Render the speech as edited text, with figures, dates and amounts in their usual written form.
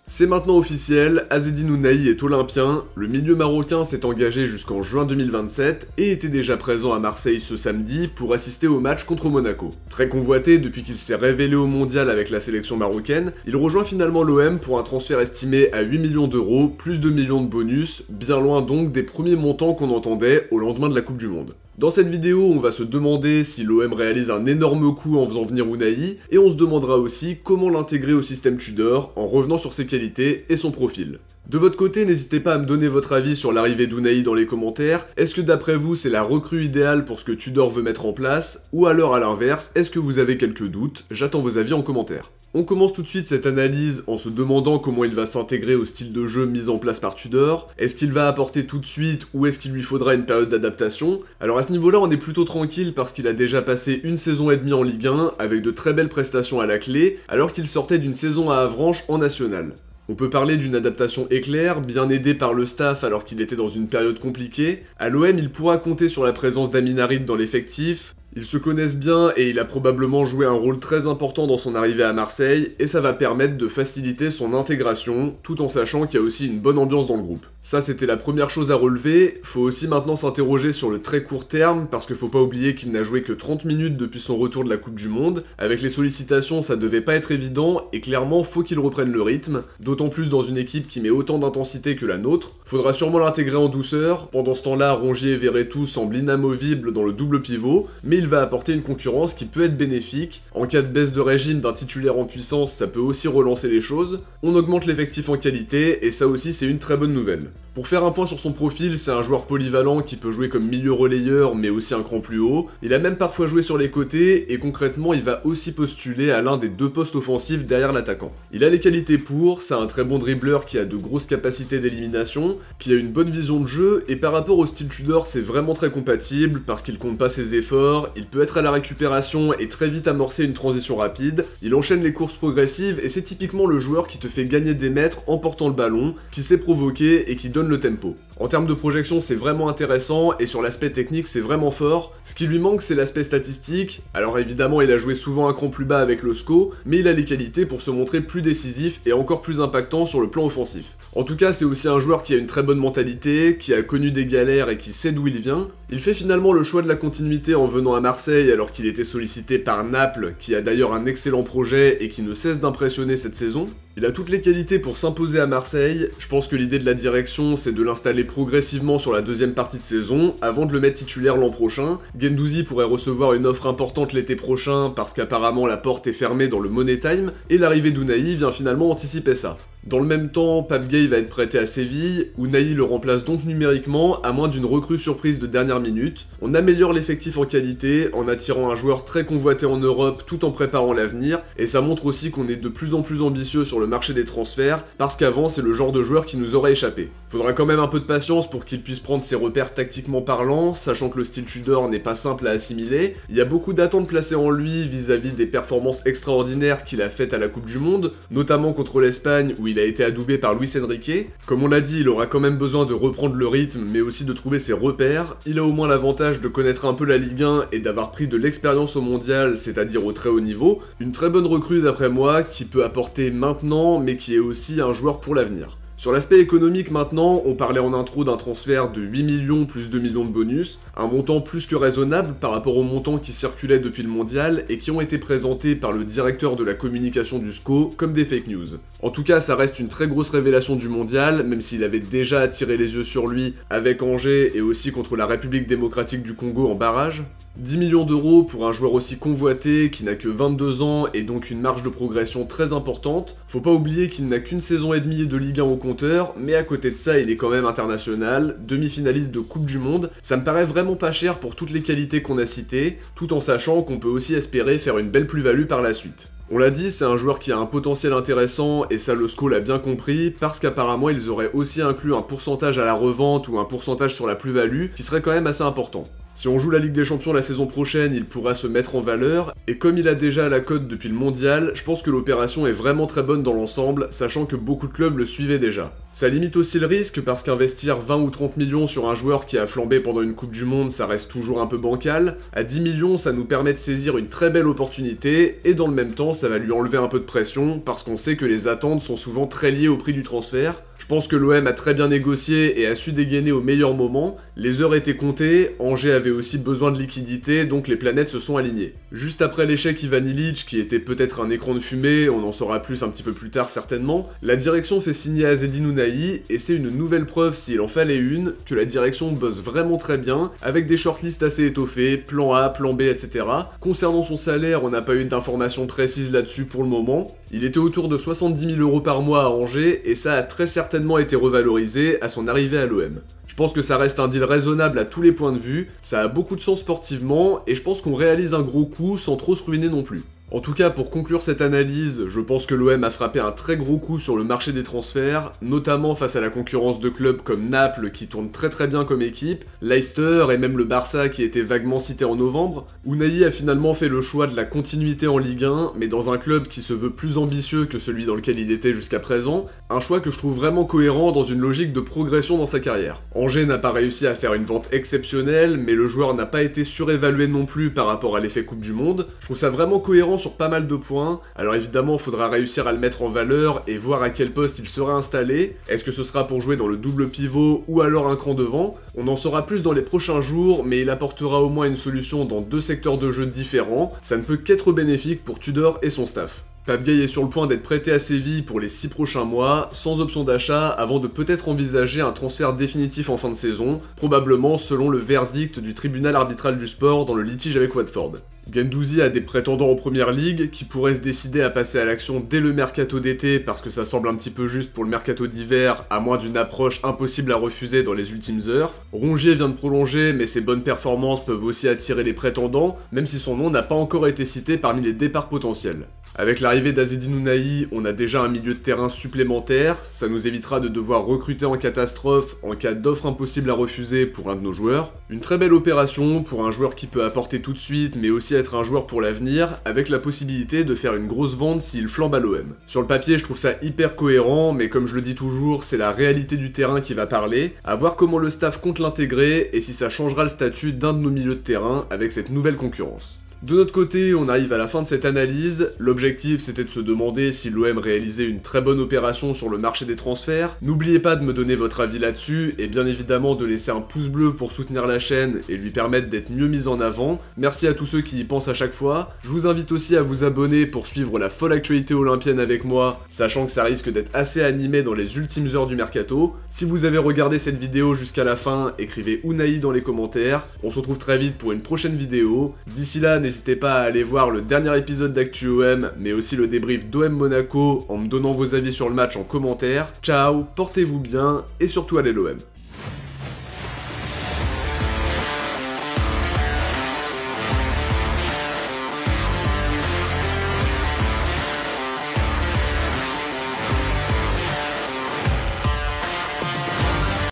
C'est maintenant officiel, Azzedine Ounahi est olympien, le milieu marocain s'est engagé jusqu'en juin 2027 et était déjà présent à Marseille ce samedi pour assister au match contre Monaco. Très convoité depuis qu'il s'est révélé au mondial avec la sélection marocaine, il rejoint finalement l'OM pour un transfert estimé à 8 millions d'euros, plus 2 millions de bonus, bien loin donc des premiers montants qu'on entendait au lendemain de la Coupe du Monde. Dans cette vidéo, on va se demander si l'OM réalise un énorme coup en faisant venir Ounahi, et on se demandera aussi comment l'intégrer au système Tudor en revenant sur ses qualités et son profil. De votre côté, n'hésitez pas à me donner votre avis sur l'arrivée d'Ounahi dans les commentaires. Est-ce que d'après vous, c'est la recrue idéale pour ce que Tudor veut mettre en place? Ou alors à l'inverse, est-ce que vous avez quelques doutes? J'attends vos avis en commentaire. On commence tout de suite cette analyse en se demandant comment il va s'intégrer au style de jeu mis en place par Tudor. Est-ce qu'il va apporter tout de suite ou est-ce qu'il lui faudra une période d'adaptation? Alors à ce niveau-là, on est plutôt tranquille parce qu'il a déjà passé une saison et demie en Ligue 1 avec de très belles prestations à la clé, alors qu'il sortait d'une saison à Avranches en National. On peut parler d'une adaptation éclair, bien aidé par le staff alors qu'il était dans une période compliquée. À l'OM, il pourra compter sur la présence d'Amin Harit dans l'effectif. Ils se connaissent bien et il a probablement joué un rôle très important dans son arrivée à Marseille, et ça va permettre de faciliter son intégration, tout en sachant qu'il y a aussi une bonne ambiance dans le groupe. Ça, c'était la première chose à relever. Faut aussi maintenant s'interroger sur le très court terme, parce qu'il faut pas oublier qu'il n'a joué que 30 minutes depuis son retour de la Coupe du Monde. Avec les sollicitations, ça devait pas être évident, et clairement, faut qu'il reprenne le rythme, d'autant plus dans une équipe qui met autant d'intensité que la nôtre. Faudra sûrement l'intégrer en douceur. Pendant ce temps-là, Rongier et Verretou semblent inamovibles dans le double pivot, mais il va apporter une concurrence qui peut être bénéfique. En cas de baisse de régime d'un titulaire en puissance, ça peut aussi relancer les choses. On augmente l'effectif en qualité, et ça aussi c'est une très bonne nouvelle. Pour faire un point sur son profil, c'est un joueur polyvalent qui peut jouer comme milieu relayeur, mais aussi un cran plus haut. Il a même parfois joué sur les côtés, et concrètement il va aussi postuler à l'un des deux postes offensifs derrière l'attaquant. Il a les qualités pour, c'est un très bon dribbleur qui a de grosses capacités d'élimination, qui a une bonne vision de jeu, et par rapport au style Tudor c'est vraiment très compatible, parce qu'il compte pas ses efforts, il peut être à la récupération et très vite amorcer une transition rapide, il enchaîne les courses progressives, et c'est typiquement le joueur qui te fait gagner des mètres en portant le ballon, qui sait provoquer et qui donne le tempo. En termes de projection, c'est vraiment intéressant, et sur l'aspect technique, c'est vraiment fort. Ce qui lui manque, c'est l'aspect statistique. Alors évidemment, il a joué souvent un cran plus bas avec le SCO, mais il a les qualités pour se montrer plus décisif et encore plus impactant sur le plan offensif. En tout cas, c'est aussi un joueur qui a une très bonne mentalité, qui a connu des galères et qui sait d'où il vient. Il fait finalement le choix de la continuité en venant à Marseille alors qu'il était sollicité par Naples, qui a d'ailleurs un excellent projet et qui ne cesse d'impressionner cette saison. Il a toutes les qualités pour s'imposer à Marseille. Je pense que l'idée de la direction, c'est de l'installer progressivement sur la deuxième partie de saison, avant de le mettre titulaire l'an prochain. Guendouzi pourrait recevoir une offre importante l'été prochain, parce qu'apparemment la porte est fermée dans le Money Time, et l'arrivée d'Ounahi vient finalement anticiper ça. Dans le même temps, Pape Gueye va être prêté à Séville, Ounahi le remplace donc numériquement, à moins d'une recrue surprise de dernière minute. On améliore l'effectif en qualité, en attirant un joueur très convoité en Europe, tout en préparant l'avenir, et ça montre aussi qu'on est de plus en plus ambitieux sur le marché des transferts, parce qu'avant c'est le genre de joueur qui nous aurait échappé. Faudra quand même un peu de patience pour qu'il puisse prendre ses repères tactiquement parlant, sachant que le style Tudor n'est pas simple à assimiler. Il y a beaucoup d'attentes placées en lui vis-à-vis des performances extraordinaires qu'il a faites à la Coupe du Monde, notamment contre l'Espagne où il a été adoubé par Luis Enrique. Comme on l'a dit, il aura quand même besoin de reprendre le rythme, mais aussi de trouver ses repères. Il a au moins l'avantage de connaître un peu la Ligue 1 et d'avoir pris de l'expérience au mondial, c'est-à-dire au très haut niveau. Une très bonne recrue d'après moi, qui peut apporter maintenant, mais qui est aussi un joueur pour l'avenir. Sur l'aspect économique maintenant, on parlait en intro d'un transfert de 8 millions plus 2 millions de bonus, un montant plus que raisonnable par rapport aux montants qui circulaient depuis le mondial et qui ont été présentés par le directeur de la communication du SCO comme des fake news. En tout cas, ça reste une très grosse révélation du mondial, même s'il avait déjà attiré les yeux sur lui avec Angers et aussi contre la République démocratique du Congo en barrage. 10 millions d'euros pour un joueur aussi convoité qui n'a que 22 ans et donc une marge de progression très importante. Faut pas oublier qu'il n'a qu'une saison et demie de Ligue 1 au compteur, mais à côté de ça il est quand même international, demi-finaliste de Coupe du Monde. Ça me paraît vraiment pas cher pour toutes les qualités qu'on a citées, tout en sachant qu'on peut aussi espérer faire une belle plus-value par la suite. On l'a dit, c'est un joueur qui a un potentiel intéressant, et ça le SCO l'a bien compris, parce qu'apparemment ils auraient aussi inclus un pourcentage à la revente ou un pourcentage sur la plus-value, qui serait quand même assez important. Si on joue la Ligue des Champions la saison prochaine, il pourra se mettre en valeur, et comme il a déjà la cote depuis le mondial, je pense que l'opération est vraiment très bonne dans l'ensemble, sachant que beaucoup de clubs le suivaient déjà. Ça limite aussi le risque parce qu'investir 20 ou 30 millions sur un joueur qui a flambé pendant une Coupe du Monde, ça reste toujours un peu bancal. À 10 millions, ça nous permet de saisir une très belle opportunité et dans le même temps, ça va lui enlever un peu de pression parce qu'on sait que les attentes sont souvent très liées au prix du transfert. Je pense que l'OM a très bien négocié et a su dégainer au meilleur moment. Les heures étaient comptées, Angers avait aussi besoin de liquidité, donc les planètes se sont alignées. Juste après l'échec Ivan Illich, qui était peut-être un écran de fumée, on en saura plus un petit peu plus tard certainement, la direction fait signer Azzedine Ounahi, et c'est une nouvelle preuve, s'il en fallait une, que la direction bosse vraiment très bien, avec des shortlists assez étoffés, plan A, plan B, etc. Concernant son salaire, on n'a pas eu d'informations précises là-dessus pour le moment. Il était autour de 70 000 € par mois à Angers, et ça a très certainement été revalorisé à son arrivée à l'OM. Je pense que ça reste un deal raisonnable à tous les points de vue, ça a beaucoup de sens sportivement, et je pense qu'on réalise un gros coup sans trop se ruiner non plus. En tout cas, pour conclure cette analyse, je pense que l'OM a frappé un très gros coup sur le marché des transferts, notamment face à la concurrence de clubs comme Naples qui tournent très bien comme équipe, Leicester et même le Barça qui était vaguement cité en novembre. Ounahi a finalement fait le choix de la continuité en Ligue 1, mais dans un club qui se veut plus ambitieux que celui dans lequel il était jusqu'à présent, un choix que je trouve vraiment cohérent dans une logique de progression dans sa carrière. Angers n'a pas réussi à faire une vente exceptionnelle, mais le joueur n'a pas été surévalué non plus par rapport à l'effet Coupe du Monde. Je trouve ça vraiment cohérent sur pas mal de points, alors évidemment il faudra réussir à le mettre en valeur et voir à quel poste il sera installé. Est-ce que ce sera pour jouer dans le double pivot ou alors un cran devant? On en saura plus dans les prochains jours, mais il apportera au moins une solution dans deux secteurs de jeu différents, ça ne peut qu'être bénéfique pour Tudor et son staff. Pape Gueye est sur le point d'être prêté à Séville pour les 6 prochains mois, sans option d'achat, avant de peut-être envisager un transfert définitif en fin de saison, probablement selon le verdict du tribunal arbitral du sport dans le litige avec Watford. Guendouzi a des prétendants en première ligue qui pourraient se décider à passer à l'action dès le mercato d'été parce que ça semble un petit peu juste pour le mercato d'hiver, à moins d'une approche impossible à refuser dans les ultimes heures. Rongier vient de prolonger, mais ses bonnes performances peuvent aussi attirer les prétendants, même si son nom n'a pas encore été cité parmi les départs potentiels. Avec l'arrivée d'Azzedine Ounahi, on a déjà un milieu de terrain supplémentaire, ça nous évitera de devoir recruter en catastrophe en cas d'offre impossible à refuser pour un de nos joueurs. Une très belle opération pour un joueur qui peut apporter tout de suite, mais aussi être un joueur pour l'avenir, avec la possibilité de faire une grosse vente s'il flambe à l'OM. Sur le papier, je trouve ça hyper cohérent, mais comme je le dis toujours, c'est la réalité du terrain qui va parler, à voir comment le staff compte l'intégrer et si ça changera le statut d'un de nos milieux de terrain avec cette nouvelle concurrence. De notre côté, on arrive à la fin de cette analyse. L'objectif, c'était de se demander si l'OM réalisait une très bonne opération sur le marché des transferts. N'oubliez pas de me donner votre avis là-dessus, et bien évidemment de laisser un pouce bleu pour soutenir la chaîne et lui permettre d'être mieux mise en avant. Merci à tous ceux qui y pensent à chaque fois. Je vous invite aussi à vous abonner pour suivre la folle actualité olympienne avec moi, sachant que ça risque d'être assez animé dans les ultimes heures du mercato. Si vous avez regardé cette vidéo jusqu'à la fin, écrivez Ounahi dans les commentaires. On se retrouve très vite pour une prochaine vidéo. D'ici là, n'hésitez pas à aller voir le dernier épisode d'Actu OM, mais aussi le débrief d'OM Monaco en me donnant vos avis sur le match en commentaire. Ciao, portez-vous bien et surtout allez l'OM.